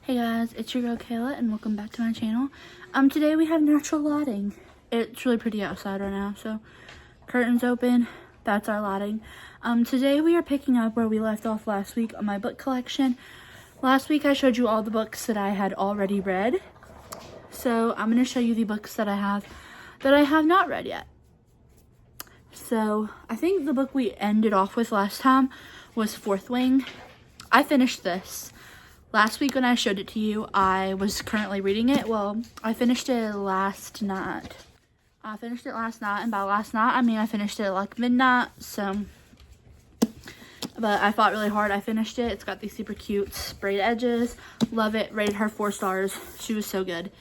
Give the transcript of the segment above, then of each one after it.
Hey guys, it's your girl Kayla and welcome back to my channel. Today we have natural lighting. It's really pretty outside right now, so curtains open, that's our lighting. Today we are picking up where we left off last week on my book collection. Last week I showed you all the books that I had already read. So I'm going to show you the books that I have not read yet. So I think the book we ended off with last time was Fourth Wing. I finished this. Last week when I showed it to you, I was currently reading it. Well, I finished it last night. And by last night, I mean I finished it at like midnight, so. But I fought really hard. I finished it. It's got these super cute sprayed edges. Love it. Rated her 4 stars. She was so good.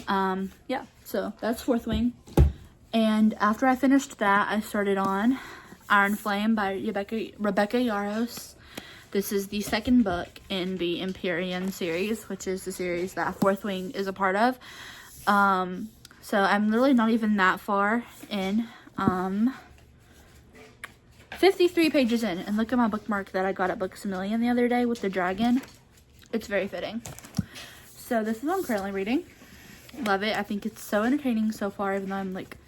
Yeah, so that's Fourth Wing. And after I finished that, I started on Iron Flame by Rebecca Yarros. This is the second book in the Empyrean series, which is the series that Fourth Wing is a part of. So I'm literally not even that far in. 53 pages in. And look at my bookmark that I got at Books A Million the other day with the dragon. It's very fitting. So this is what I'm currently reading. Love it. I think it's so entertaining so far, even though I'm like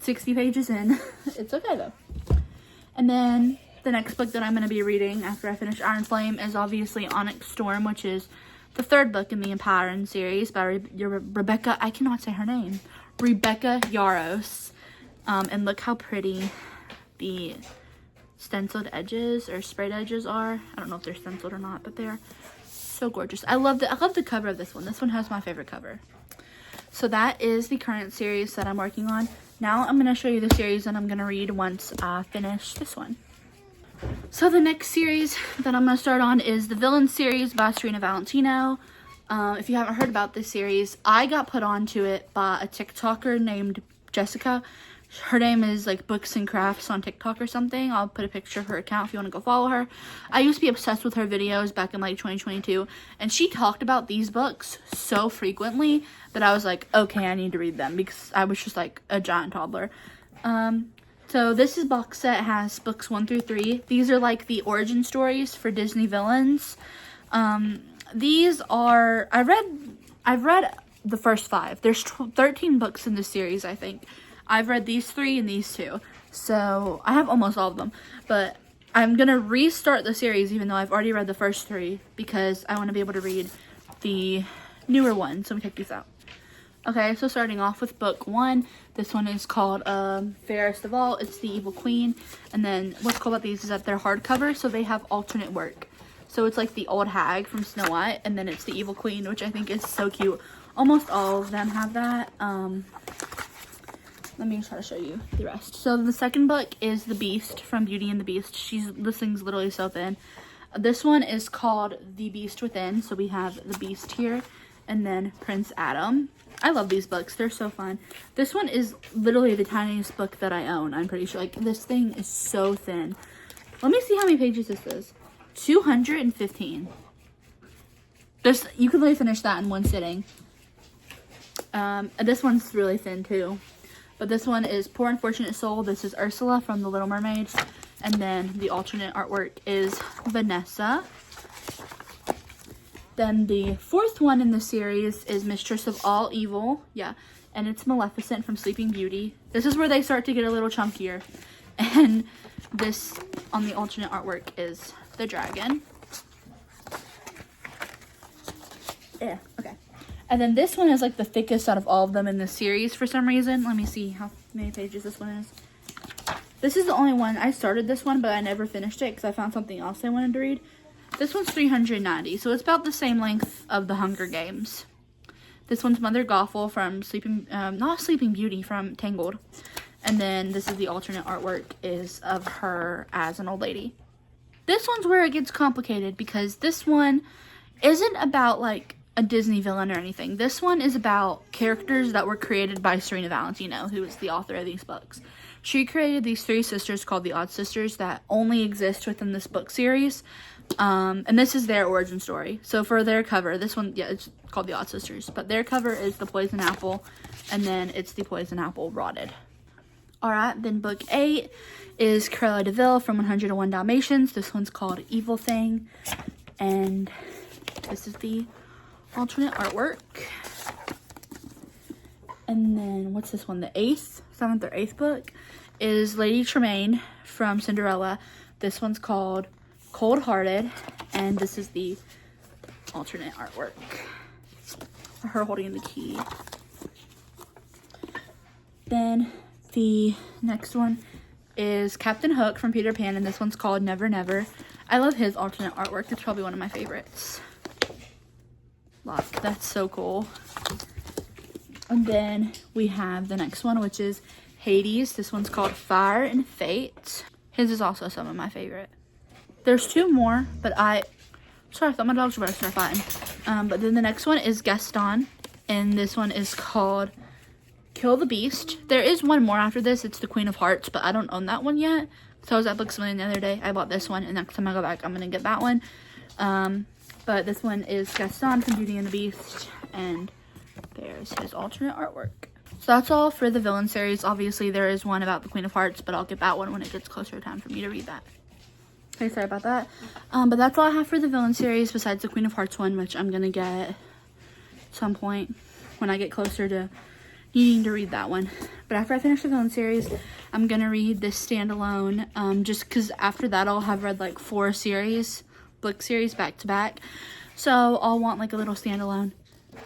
60 pages in. It's okay though. And then the next book that I'm going to be reading after I finish Iron Flame is obviously Onyx Storm, which is the third book in the empyrean series by Rebecca, I cannot say her name, Rebecca Yarros. And look how pretty the stenciled edges or sprayed edges are. I don't know if they're stenciled or not, but they're so gorgeous. I love the cover of this one. This one has my favorite cover. So that is the current series that I'm working on. Now I'm going to show you the series that I'm going to read once I finish this one. So the next series that I'm going to start on is the Villain series by Serena Valentino. If you haven't heard about this series, I got put onto it by a TikToker named Jessica. Her name is like Books and Crafts on TikTok or something. I'll put a picture of her account if you want to go follow her. I used to be obsessed with her videos back in like 2022. And she talked about these books so frequently that I was like, okay, I need to read them because I was just like a giant toddler. So this is box set, has books 1 through 3. These are like the origin stories for Disney villains. These are, I've read the first 5. There's 13 books in this series, I think. I've read these 3 and these 2. So I have almost all of them. But I'm going to restart the series even though I've already read the first 3 because I want to be able to read the newer ones. So let me check these out. Okay, so starting off with book 1, this one is called Fairest of All. It's the Evil Queen. And then what's cool about these is that they're hardcover, so they have alternate work. So it's like the old hag from Snow White, and then it's the Evil Queen, which I think is so cute. Almost all of them have that. Let me try to show you the rest. So the second book is The Beast from Beauty and the Beast. This thing's literally so thin. This one is called The Beast Within. So we have the Beast here, and then Prince Adam. I love these books. They're so fun. This one is literally the tiniest book that I own, I'm pretty sure. Like, this thing is so thin. Let me see how many pages this is. 215. You could really finish that in one sitting. This one's really thin, too. But this one is Poor Unfortunate Soul. This is Ursula from The Little Mermaid. And then the alternate artwork is Vanessa. Then the fourth one in the series is Mistress of All Evil. Yeah, and it's Maleficent from Sleeping Beauty. This is where they start to get a little chunkier. And this, on the alternate artwork, is the dragon. Yeah, okay. And then this one is like the thickest out of all of them in the series for some reason. Let me see how many pages this one is. This is the only one. I started this one, but I never finished it because I found something else I wanted to read. This one's 390, so it's about the same length of the Hunger Games. This one's Mother Gothel from not Sleeping Beauty, from Tangled. And then this is the alternate artwork is of her as an old lady. This one's where it gets complicated because this one isn't about like a Disney villain or anything. This one is about characters that were created by Serena Valentino, who is the author of these books. She created these 3 sisters called the Odd Sisters that only exist within this book series. And this is their origin story. So for their cover, this one, yeah, it's called the Odd Sisters, but their cover is the poison apple, and then it's the poison apple rotted. Alright, then book 8 is Cruella de Vil from 101 Dalmatians. This one's called Evil Thing, and This is the alternate artwork. And then what's this one? The 7th or 8th book is Lady Tremaine from Cinderella. This one's called Cold Hearted, and this is the alternate artwork. Her holding the key. Then the next one is Captain Hook from Peter Pan, and this one's called Never Never. I love his alternate artwork. It's probably one of my favorites. Look, that's so cool. And then we have the next one, which is Hades. This one's called Fire and Fate. His is also some of my favorite. There's 2 more, but sorry, I thought my dogs were about to start fighting. But then the next one is Gaston, and this one is called Kill the Beast. There is one more after this. It's the Queen of Hearts, but I don't own that one yet. So I was at Books A Million the other day. I bought this one, and next time I go back, I'm gonna get that one. But this one is Gaston from Beauty and the Beast, and there's his alternate artwork. So that's all for the villain series. Obviously, there is one about the Queen of Hearts, but I'll get that one when it gets closer time for me to read that. Okay, sorry about that. But that's all I have for the villain series besides the Queen of Hearts one, which I'm gonna get at some point when I get closer to needing to read that one. But after I finish the villain series, I'm gonna read this standalone, just because after that I'll have read like 4 book series back to back. So I'll want like a little standalone.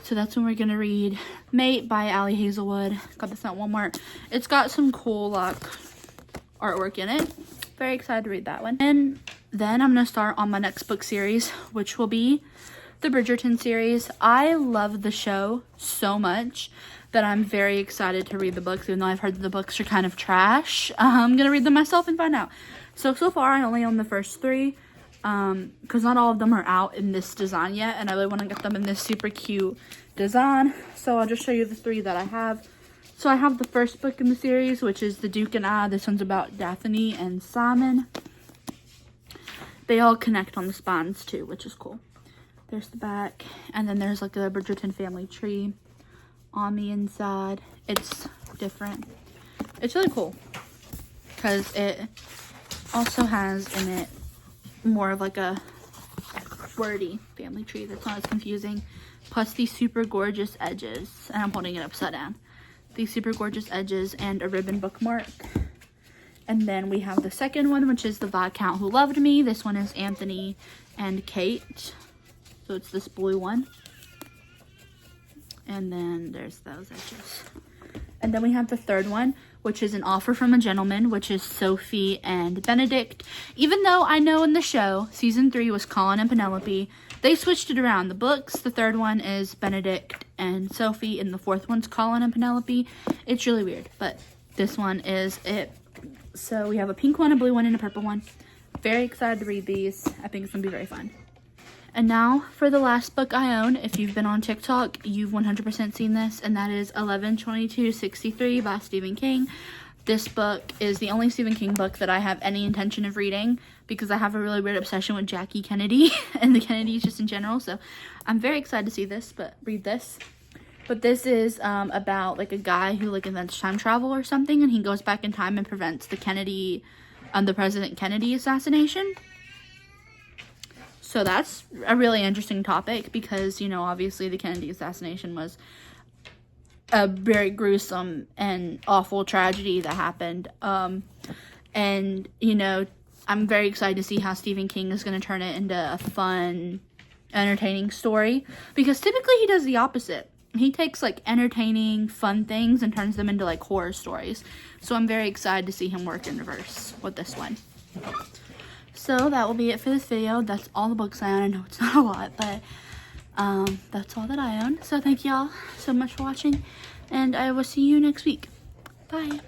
So that's when we're gonna read Mate by Allie Hazelwood. Got this at Walmart. It's got some cool like artwork in it. Very excited to read that one. And then I'm gonna start on my next book series, which will be the Bridgerton series. I love the show so much that I'm very excited to read the books, even though I've heard that the books are kind of trash. I'm gonna read them myself and find out. So far I only own the first 3, because not all of them are out in this design yet, and I really want to get them in this super cute design. So I'll just show you the 3 that I have. So I have the first book in the series, which is The Duke and I. This one's about Daphne and Simon. They all connect on the spines too, which is cool. There's the back, and then there's like a Bridgerton family tree on the inside. It's different. It's really cool because it also has in it more of like a wordy family tree that's not as confusing, plus these super gorgeous edges, and I'm holding it upside down. These super gorgeous edges and a ribbon bookmark. And then we have the second one, which is The Viscount Who Loved Me. This one is Anthony and Kate, so it's this blue one. And then there's those edges. And then we have the third one, which is An Offer from a Gentleman, which is Sophie and Benedict. Even though I know in the show, season 3 was Colin and Penelope, they switched it around. The books, the third one is Benedict and Sophie, and the fourth one's Colin and Penelope. It's really weird, but this one is it. So we have a pink one, a blue one, and a purple one. Very excited to read these. I think it's gonna be very fun. And now for the last book I own. If you've been on TikTok, you've 100% seen this, and that is 11/22/63 by Stephen King. This book is the only Stephen King book that I have any intention of reading because I have a really weird obsession with Jackie Kennedy and the Kennedys just in general. So I'm very excited to see this, read this. But this is about like a guy who like invents time travel or something, and he goes back in time and prevents the President Kennedy assassination. So that's a really interesting topic because, you know, obviously the Kennedy assassination was a very gruesome and awful tragedy that happened. And, you know, I'm very excited to see how Stephen King is going to turn it into a fun, entertaining story, because typically he does the opposite. He takes like entertaining, fun things and turns them into like horror stories. So I'm very excited to see him work in reverse with this one. So that will be it for this video. That's all the books I own. I know it's not a lot, but that's all that I own. So thank y'all so much for watching, and I will see you next week. Bye.